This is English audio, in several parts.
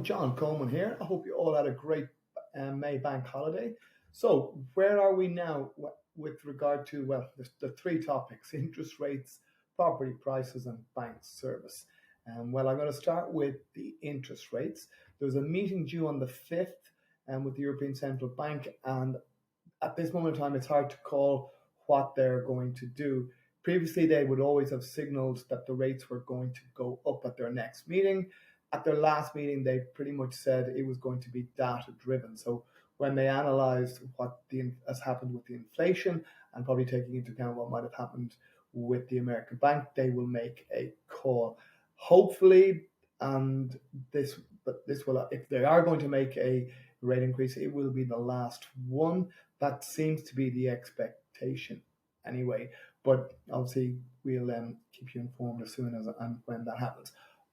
John Coleman here. I hope you all had a great May bank holiday. So, where are we now with regard to, well, the three topics: interest rates, property prices, and bank service? Well, I'm going to start with the interest rates. There's a meeting due on the 5th with the European Central Bank, and at this moment in time, it's hard to call what they're going to do. Previously, they would always have signaled that the rates were going to go up at their next meeting. At their last meeting, they pretty much said it was going to be data driven. So when they analysed has happened with the inflation and probably taking into account what might have happened with the American bank, they will make a call. Hopefully, and this will, if they are going to make a rate increase, it will be the last one. That seems to be the expectation anyway. But obviously, we'll keep you informed as soon as and when that happens.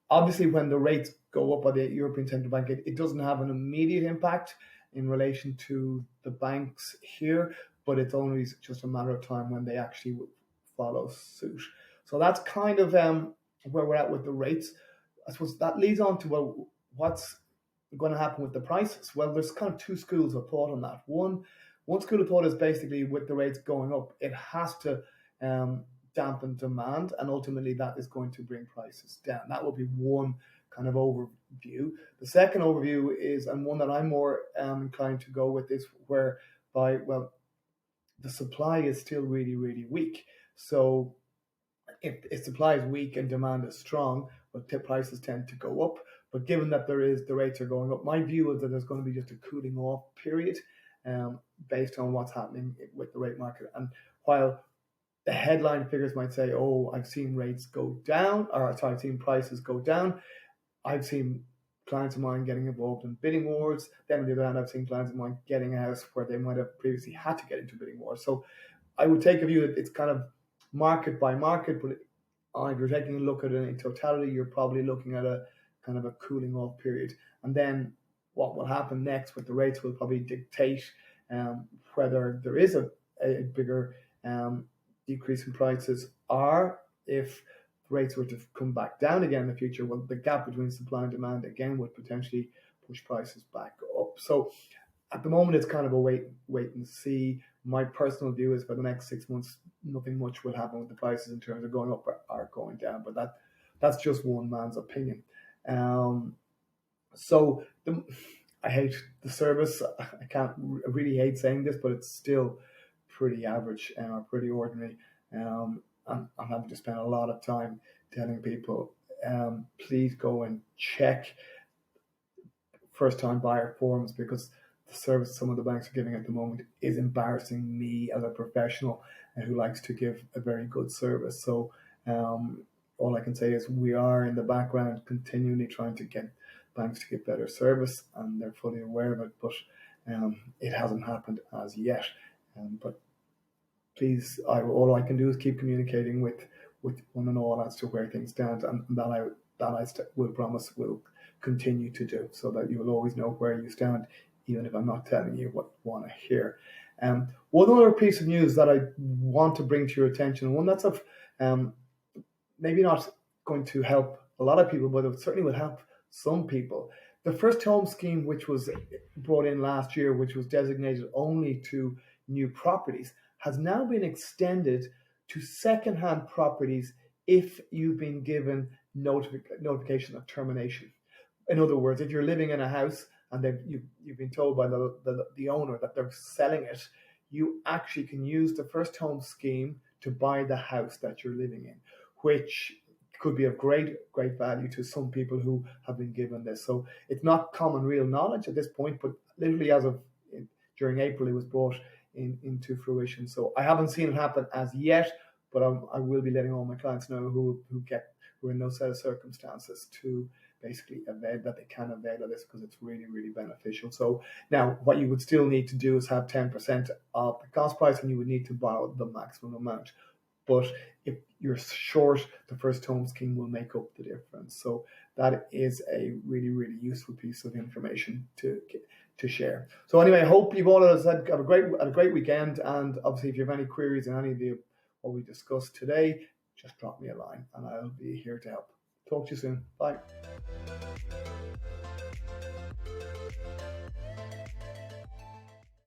Obviously, when the rates go up by the European Central Bank, it doesn't have an immediate impact in relation to the banks here, but it's only just a matter of time when they actually follow suit. So that's kind of where we're at with the rates. I suppose that leads on to, well, what's going to happen with the prices? Well, there's kind of two schools of thought on that. One school of thought is basically with the rates going up, it has to dampen demand, and ultimately that is going to bring prices down. That will be one kind of overview. The second overview is, and one that I'm more inclined to go with, is whereby, well, the supply is still really, really weak. So if supply is weak and demand is strong, well, prices tend to go up. But given that the rates are going up, my view is that there's going to be just a cooling off period based on what's happening with the rate market. And while the headline figures might say, "Oh, I've seen rates go down," or sorry, I've seen prices go down. I've seen clients of mine getting involved in bidding wars. Then on the other hand, I've seen clients of mine getting a house where they might have previously had to get into bidding wars. So I would take a view that it's kind of market by market, but if you're taking a look at it in totality, you're probably looking at a kind of a cooling off period. And then what will happen next with the rates will probably dictate whether there is a bigger decrease in prices, or if rates were to come back down again in the future, well, the gap between supply and demand again would potentially push prices back up. So at the moment, it's kind of a wait and see. My personal view is for the next 6 months, nothing much will happen with the prices in terms of going up or going down. But that's just one man's opinion. So I hate the service. I really hate saying this, but it's still pretty average and pretty ordinary. I'm having to spend a lot of time telling people, please go and check first-time buyer forms, because the service some of the banks are giving at the moment is embarrassing me as a professional who likes to give a very good service. So all I can say is we are in the background continually trying to get banks to get better service, and they're fully aware of it, but it hasn't happened as yet. But please, all I can do is keep communicating with one and all as to where things stand, and that I will promise will continue to do, so that you will always know where you stand, even if I'm not telling you what you want to hear. One other piece of news that I want to bring to your attention, one that's of maybe not going to help a lot of people, but it certainly will help some people. The first home scheme, which was brought in last year, which was designated only to new properties, has now been extended to second-hand properties if you've been given notification of termination. In other words, if you're living in a house and you've been told by the owner that they're selling it, you actually can use the first home scheme to buy the house that you're living in, which could be of great value to some people who have been given this. So it's not common real knowledge at this point, but literally as of during April, it was brought into fruition. So I haven't seen it happen as yet, but I will be letting all my clients know who are in those set of circumstances to basically they can avail of this, because it's really, really beneficial. So now what you would still need to do is have 10% of the cost price, and you would need to borrow the maximum amount. But if you're short, the first home scheme will make up the difference. So that is a really, really useful piece of information to share. So anyway, I hope you've all, as I said, have a great weekend. And obviously, if you have any queries on any of what we discussed today, just drop me a line and I'll be here to help. Talk to you soon. Bye.